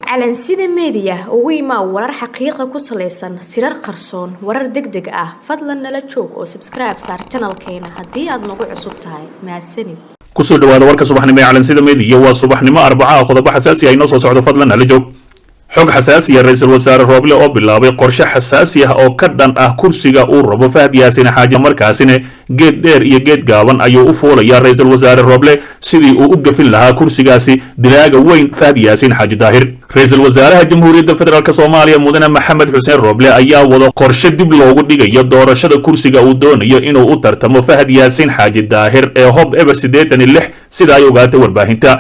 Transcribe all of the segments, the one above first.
calansida media ugu imaa warar xaqiiqo ku saleysan sirar qarsoon warar degdeg ah fadlan nala joog oo subscribe saar channelkeena haddii aad nagu cusub tahay mahadsanid kusoo dhawaada warka subaxnimo ee calansida media waa subaxnimo Arbaca qodobo xasaasi ah inoo soo socdo fadlan nala joog xog xasaasi ah ra'iisul wasaare Roble oo bilaabay qorshe xasaasi ah oo ka dhan ah kursiga uu rabo Fahad Yaasin Xaaji markaasina geed dheer iyo geed gaaban ayuu u fuulayaa ra'iisul wasaare Roble sidii uu u gafin lahaa kursigaasi dilaaga weyn Fahad Yaasin Xaaji Daahir ra'iisul wasaaraha jamhuuriyadda federaalka Soomaaliya mudane Maxamed Xuseen Roble ayaa wada qorshe dib loogu dhigayo doorashada kursiga uu doonayo inuu u tartamo Fahad Yaasin Xaaji Daahir ee Hob Eber 86 sida ay ogaatay warbaahinta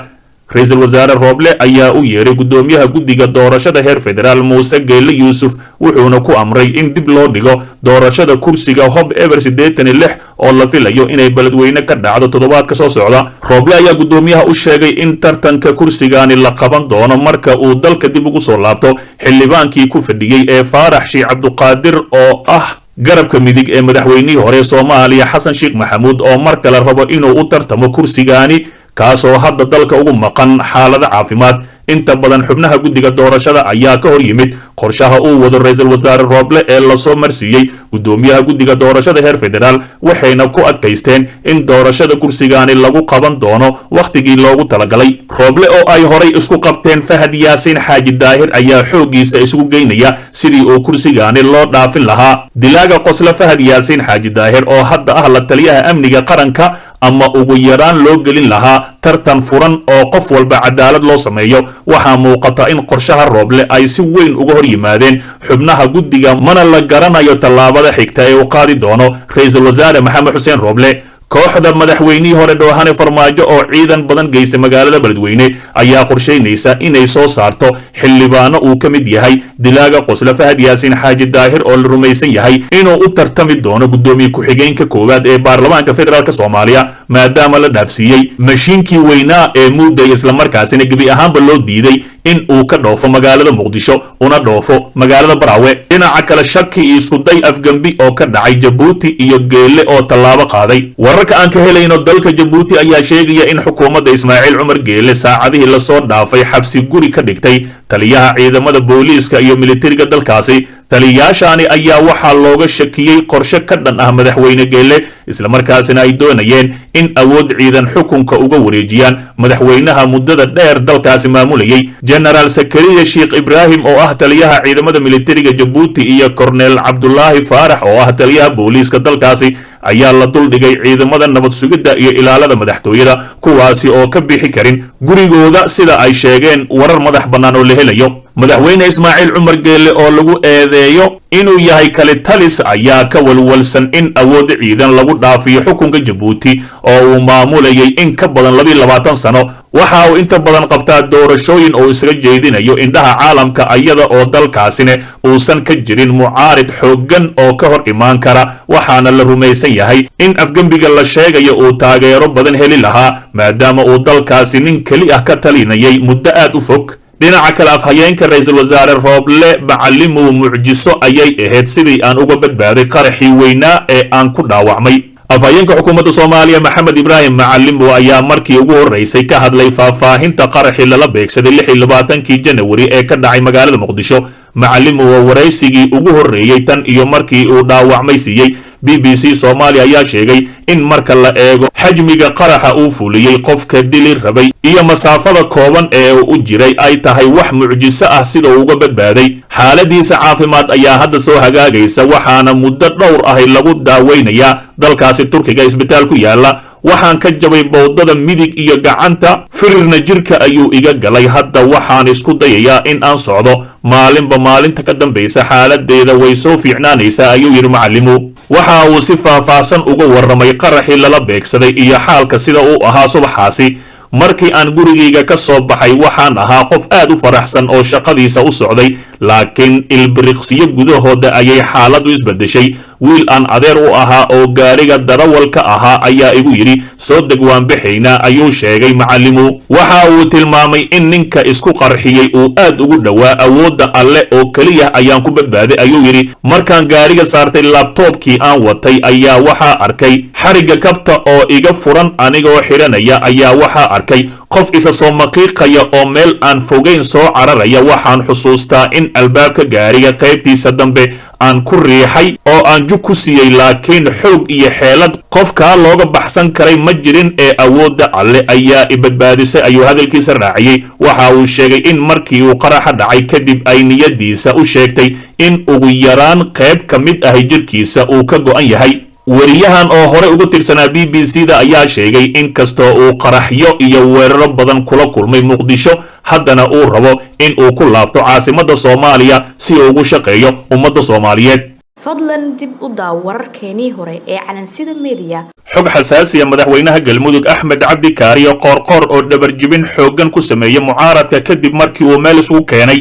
ra'iisul wasaare Roble ayaa u yeeray gudoomiyaha guddiga doorashada heer federaal Muuse Geelle Yuusuf wuxuuna ku amray in dib loo dhigo doorashada kursiga Hob Eber 86 oo la filayo inay beledweyne ka dhacdo toddobaadka soo socda Roble ayaa gudoomiyaha u sheegay in tartanka kursigaani la qaban doono marka uu dalka dib ugu soo laabto xildhibaankii ku fadhiyay ee Faarax Sheekh Cabduqaadir oo ah garabka midig ee madaxweynihii hore Soomaaliya Xasan Sheekh Maxamuud oo mar kale rabo inuu u tartamo kursigaani kaasoo hadda dalka ugu maqan xaalada caafimaad inta badan xubnaha guddiga doorashada ayaa ka hor yimid qorshaha uu wado ra'iisul wasaare Roble ee la soo marsiiyay gudoomiyaha guddiga doorashada heer federaal waxayna ku adkaysteen in doorashada kursigaani lagu qaban doono waqtigii loogu talagalay Roble oo ay horay isku qabteen Fahad Yaasin Xaaji Daahir ayaa xoogiisa isugu geynaya sidii uu kursigaani loo dhaafin lahaa dilaaga qosla Fahad Yaasin Xaaji Daahir oo hadda ah la taliyaha amniga qaranka ama ugu yaraan loo gelin lahaa tartan furan oo qof walba cadaalad loo sameeyo waxaa muuqata in qorshaha Roble ay si weyn uga hor yimaadeen xubnaha guddiga mana la garanayo tallaabada xigta ee uu qaadi doono ra'iisul wasaare Maxamed Xuseen Roble kooxda madaxweynihii hore Doohane Farmaajo oo ciidan badan geysay magaalada beledweyne ayaa qorsheynaysa inay soo saarto xildhibaano uu ka mid yahay dilaaga qosla Fahad Yaasin Xaaji Daahir oo la rumaysan yahay inuu u tartami doono gudoomiye ku-xigeenka koowaad ee baarlamaanka federaalka Soomaaliya maadaama la dhaafsiiyay mashiinkii weynaa ee mudday isla markaasina gebi ahaanba loo diiday in uu ka dhoofo magaalada Muqdisho una dhoofo magaalada Baraawe dhinaca kale shaki iyo isku day afgambi oo ka dhacay Jabuuti iyo Geelle oo tallaabo qaaday wararka aan ka helayno dalka Jabuuti ayaa sheegaya in xukuumadda Ismaaciil Cumar Geelle saacadihii la soo dhaafay xabsi guri ka dhigtay taliyaha ciidamada booliiska iyo militariga dalkaasi taliyayaashani ayaa waxaa looga shakiyay qorshe ka dhan ah madaxweyne Geelle isla markaasina ay doonayeen in awood ciidan xukunka uga wareejiyaan madaxweynaha muddada dheer dalkaasi maamulayay General Sakariya Sheekh Ibrahim oo ah taliyaha ciidamada militariga Jabuuti iyo Cornel Cabdullaahi Faarax oo ah taliyaha booliiska dalkaasi ayaa la duldhigay ciidamada nabad sugidda iyo ilaalada madaxtooyada kuwaasi oo ka bixi karin gurigooda sida ay sheegeen warar madax bannaan oo la helayo madaxweyne Ismaaciil Cumar Geelle oo lagu eedeeyo inuu yahay kale talis ayaa ka walwalsan in awood ciidan lagu dhaafiyo xukunka Jabuuti oo uu maamulayay in ka badan 22 sano waxa uu inta badan qabtaa doorashooyin oo isaga jeedinayo indhaha caalamka ayada oo dalkaasina uusan ka jirin mucaarid xooggan oo ka hor imaan kara waxaana la rumaysan yahay in afgambiga la sheegayo uu taageero badan heli lahaa maadaama uu dalkaasi nin kali ah ka talinayay muddo aad u fog dhinaca kale afhayeenka ra'iisul wasaare Roble macallimu mucjiso ayay ahayd sidii aan uga badbaaday qaraxii weynaa ee aan ku dhaawacmay afhayeenka xukuumadda Soomaaliya Maxamed Ibraahim Macallimu ayaa markii ugu horeysay ka hadlay faahfaahinta qaraxii lala beegsaday 26 January ee ka dhacay magaalada Muqdisho Macallimu waa wareysigii ugu horeeyay tan iyo markii uu dhaawacmay siiyay BBC Soomaaliya ayaa sheegay in marka la eego xajmiga qaraxa uu fuliyay qofka dili rabay iyo masaafada kooban ee uu u jiray ay tahay wax mucjiso ah sida uu uga badbaaday xaaladiisa caafimaad ayaa hadda soo hagaagaysa waxaana muddo dhowr ah lagu daaweynayaa dalkaasi Turkiga isbitaal ku yaala waxaan ka jabay bowdada midig iyo gacanta firirna jirka ayuu iga galay hadda waxaan isku dayayaa in aan socdo maalinba maalinta ka dambaysa xaaladeeda way soo fiicnaanaysaa ayuu yiri Macallimu waxa uu si faahfaahsan uga warramay qaraxii lala beegsaday iyo xaalka sida uu ahaa subaxaasi markii aan gurigeyga ka soo baxay waxaan ahaa qof aad u faraxsan oo shaqadiisa u socday laakiin ilbiriqsiyo gudahooda ayay xaaladu isbedeshay wiil aan adeer u ahaa oo gaariga darawalka ahaa ayaa igu yiri soo deg waan bixaynaa ayuu sheegay Macallimu waxa uu tilmaamay in ninka isku qarxiyay uu aad ugu dhawaa awoodda alle oo kaliya ayaan ku badbaaday ayuu yiri markaan gaariga saartay laptopkii aan watay ayaa waxa arkay xariga kabta oo iga furan anigoo xiranaya ayaa waxa arkay qof isa soo maqiiqaya oo meel aan fogeyn soo cararaya. waxaan xusuustaa in albaabka gaariga qaybtiisa dambe aan ku riixay oo aan jug ku siiyey, laakiin xoog iyo xeelad qofkaa looga baxsan karay ma jirin ee awoodda alle ayaa i badbaadisay ayuu hadalkiisa raaciyey. waxa uu sheegay in markii uu qaraxa dhacay kadib ay niyadiisa u sheegtay in ugu yaraan qayb ka mid ahi jirkiisa uu ka go'an yahay. weriyahan oo hore uga tirsanaa b b c da ayaa sheegay in kastoo uu qaraxyo iyo weeraro badan kula kulmay muqdisho, haddana uu rabo in uu ku laabto caasimadda soomaaliya si uu ugu shaqeeyo ummadda soomaaliyeed. fadlan dib u daaw wararkeenii hore ee calansida media. xog xasaasiya madaxweynaha galmudug axmed cabdi kaariyo qoorqoor oo dhabarjibin xooggan ku sameeyey mucaaradka kadib markii uu meel isugu keenay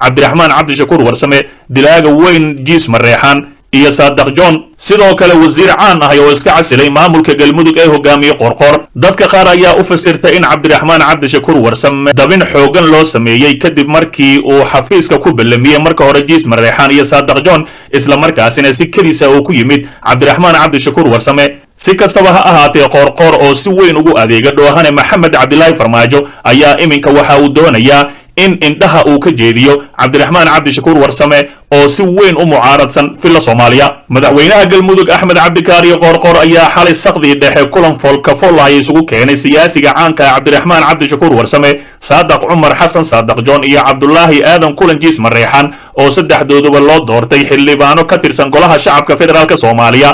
cabdiraxmaan cabdishakuur warsame, dilaaga weyn jiis mareexaan iyo saadaq john. sidoo kale wasiir caan ahay oo iska casilay maamulka galmudug ee hogaamiyey qoorqoor. dadka qaar ayaa u fasirtay in cabdiraxmaan cabdishakuur warsame dabin xoogan loo sameeyey kadib markii uu xafiiska ku ballamiyey marka hore jiis mareexaan iyo saadaq john, isla markaasina si kedisa uu ku yimid cabdiraxmaan cabdishakuur warsame. si kastaba ha ahaatee qoorqoor oo si weyn ugu adeega dhoohane maxamed cabdilaahi farmaajo ayaa iminka waxa uu doonayaa in indhaha uu ka jeediyo cabdiraxmaan cabdishakuur warsame oo si weyn u mucaaradsan filla soomaaliya. madaxweynaha galmudug axmed cabdikaariyo qoorqoor ayaa xalay saqdii dhexe kulan foolkafoolaya isugu keenay siyaasiga caanka ah cabdiraxmaan cabdishakuur warsame, saadaq cumar xasan saadaq john iyo cabdulaahi aadan kulan jiis mareexan oo saddexdooduba loo doortay xildhibaano ka tirsan golaha shacabka federaalk soomaaliya.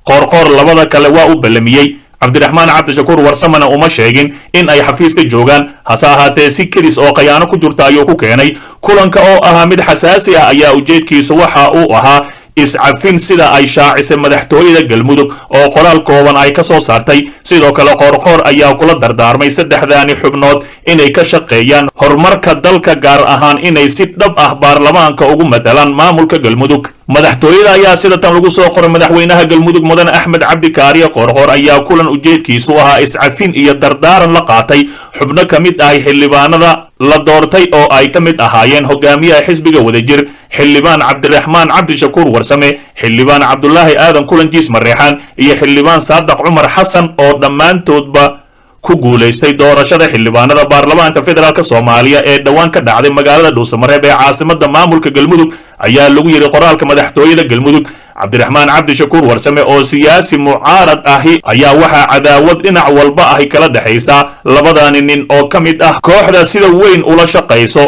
qoorqoor labada kale waa u ballamiyey, cabdiraxmaan cabdishakuur warsamena uma sheegin in ay xafiiska joogaan. hase ahaatee si kedis oo khayaano ku jirta ayuu ku keenay. kulanka oo ahaa mid xasaasi ah ayaa ujeedkiisu waxa uu ahaa iscafin sida ay shaacisay madaxtooyada galmudug oo qoraal kooban ay ka soo saartay. sidoo kale qoorqoor ayaa kula dardaarmay saddexdaani xubnood inay ka shaqeeyaan horumarka dalka, gaar ahaan inay si dhab ah baarlamaanka ugu matalaan maamulka galmudug. madaxtooyada ayaa sida tan lagu soo qoray madaxweynaha galmudug mudan axmed cabdikaariyo qoorqoor ayaa kulan ujeedkiisu ahaa iscafin iyo dardaaran la qaatay xubno ka mid ahay xildhibaanada la doortay oo ay ka mid ahaayeen hogaamiyaha xisbiga wadajir xildhibaan cabdiraxmaan cabdishakuur warsame, xildhibaan cabdulaahi aadan kulan jiis mareexaan iyo xildhibaan saadaq cumar xasan oo dhammaantoodba ku guulaystay doorashada xildhibaanada baarlamaanka federaalk soomaaliya ee dhowaan ka dhacday magaalada dhuusamareeb ee caasimada maamulka galmudug. ayaa lagu yidhi qoraalka madaxtooyada galmudug. cabdiraxmaan cabdishakuur warsame oo siyaasi mucaarad ahi ayaa waxaa cadaawad dhinac walba ahi kala dhexaysaa labadaani nin oo ka mid ah kooxda sida weyn ula shaqayso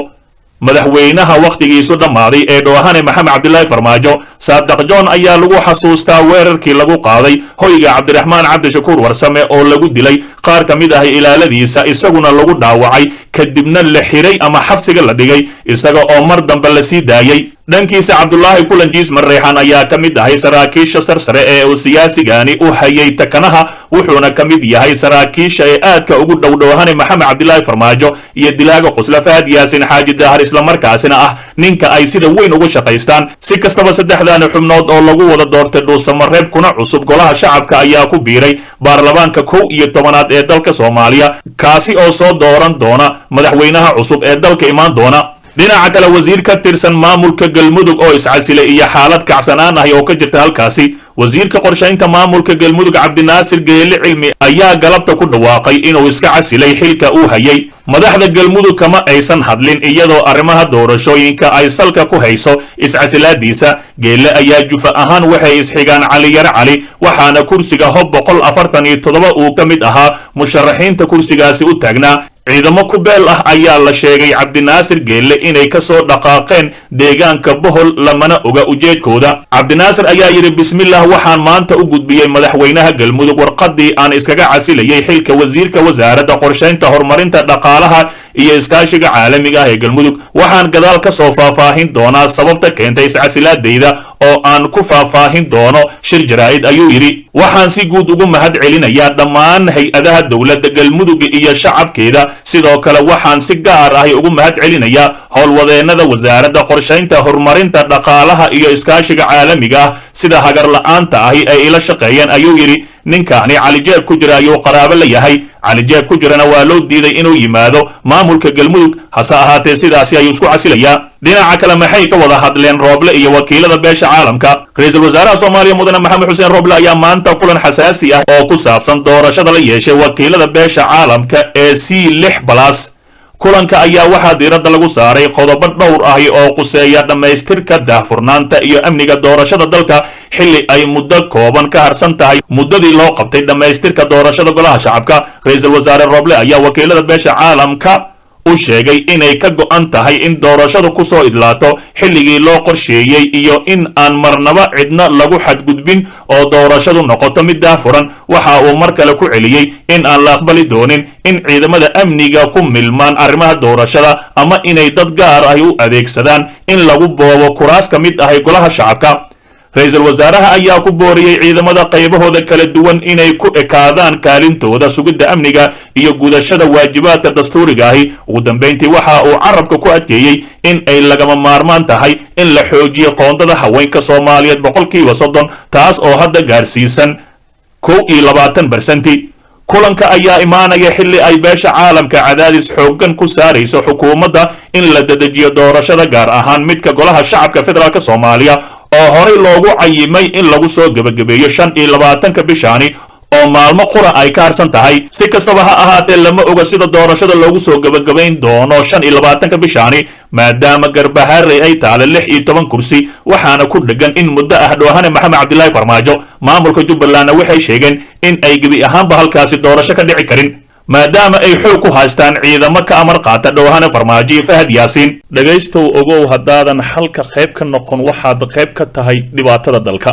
madaxweynaha wakhtigiisu dhammaaday ee dhoohane maxamed cabdilaahi farmaajo. saadaq john ayaa lagu xasuustaa weerarkii lagu qaaday hoyga cabdiraxmaan cabdishakuur warsame oo lagu dilay qaar ka mid ah ilaaladiisa, isaguna lagu dhaawacay kadibna la xiray ama xabsiga la dhigay isaga oo mar dambe la sii daayey. dhankiisa cabdulaahi kulan jiis mareexan ayaa ka mid ahay saraakiisha sarsare ee uu siyaasigani u hayay takanaha, wuxuuna ka mid yahay saraakiisha ee aadka ugu dhowdhowhane maxamed cabdilaahi farmaajo iyo dilaaga qusla fahad yaasin xaaji daahar, islamarkaasina ah ninka ay sida weyn ugu shaqaystaan. si kastaba saddexdaani xubnood oo lagu wada doortay dhuusamareeb kuna cusub golaha shacabka ayaa ku biiray baarlamaanka 11aad ee dalka soomaaliya, kaasi oo soo dooran doona madaxweynaha cusub ee dalka imaan doona. dhinaca kale wasiir ka tirsan maamulka galmudug oo iscasilay iyo xaalad kacsanaan ahi oo ka jirta halkaasi. wasiirka qorshaynta maamulka galmudug cabdinaasir geele cilmi ayaa galabta ku dhawaaqay inuu iska casilay xilka uu hayay. madaxda galmudug kama aysan hadlin iyadoo arrimaha doorashooyinka ay salka ku hayso iscasilaadiisa. geele ayaa jufa ahaan waxay isxigaan cali yar cali, waxaana kursiga hob 147 uu ka mid ahaa musharaxiinta kursigaasi u taagnaa. ciidamo ku beel ah ayaa la sheegay cabdinaasir geelle inay ka soo dhaqaaqeen deegaanka bohol, lamana oga ujeedkooda. cabdinaasir ayaa yidhi bismillah, waxaan maanta u gudbiyey madaxweynaha galmudug warqadii aan iskaga casilayay xilka wasiirka wasaaradda qorshaynta horumarinta dhaqaalaha iyo iskaashiga caalamiga ah ee galmudug. waxaan gadaal ka soo faahfaahin doonaa sababta keentay iscasilaadayda oo aan ku faahfaahin doono shir jaraa'id, ayuu yidhi. waxaan si guud ugu mahad celinayaa dhammaan hay-adaha dowladda galmudug iyo shacabkeeda. sidoo kale waxaan si gaar ahi ugu mahad celinayaa howlwadeennada wasaaradda qorshaynta horumarinta dhaqaalaha iyo iskaashiga caalamiga ah sida hagar la'aanta ahi ay ila shaqeeyeen, ayuu yidhi ninkani cali jeeb ku jira ayuu qaraabo la yahay cali jeeb ku jirana waa loo diiday inuu yimaado maamulka galmudug hase ahaatee sidaasi ayuu isku casilayaa dhinaca kale maxay ka wada hadleen Rooble iyo wakiilada beesha caalamka ra'iisul wasaaraha Soomaaliya mudane Maxamed Xuseen Rooble ayaa maanta kulan xasaasi ah oo ku saabsan doorashada la yeeshay wakiilada beesha caalamka ee C6+ kulanka ayaa waxaa diiradda lagu saaray qodobo dhowr ah oo quseeya dhamaystirka daahfurnaanta iyo amniga doorashada dalka xilli ay muddo kooban ka harsan tahay muddadii loo qabtay dhamaystirka doorashada golaha shacabka ra'iisul wasaare Rooble ayaa wakiilada beesha caalamka u sheegay inay ka go'an tahay in doorashadu ku soo idlaato xilligii loo qorsheeyay iyo in aan marnaba cidna lagu xadgudbin oo doorashadu noqoto mid daahfuran waxa uu mar kale ku celiyay in aan la aqbali doonin in ciidamada amniga ku milmaan arrimaha doorashada ama inay dad gaar ah u adeegsadaan in lagu boobo kuraas ka mid ah golaha shacabka ra'iisul wasaaraha ayaa ku booriyay ciidamada qaybahooda kala duwan inay ku ekaadaan kaalintooda sugidda amniga iyo gudashada waajibaadka dastuuriga ahi ugu dambeyntii waxa uu carabka ku adkeeyay in ay lagama maarmaan tahay in la xoojiyo qoondada haweenka Soomaaliyeed 30% taas oo hadda gaarsiisan 21%. kulanka ayaa imaanaya xilli ay beesha caalamka cadaadis xooggan ku saarayso xukuumadda in la dedejiyo doorashada gaar ahaan midka golaha shacabka federaalka Soomaaliya oo horey loogu cayimay in lagu soo gabagabeeyo 25 bishaani oo maalmo qura ay ka harsan tahay si kastaba ha ahaatee lama oga sida doorashada loogu soo gabagabayn doono 25 bishaani maadaama Garbaharey ay taale 16 kursi waxaana ku dhagan in muddo ah Doohane Maxamed Cabdilaahi Farmaajo maamulka Jubbaland waxay sheegeen in ay gabi ahaanba halkaasi doorasho ka dhici karin maadaama ay xoog ku haystaan ciidamo ka amar qaata Doohane Farmaajo iyo Fahad Yaasiin dhagaystow ogow haddaadan halka qayb ka noqon waxaad qayb ka tahay dhibaatada dalka.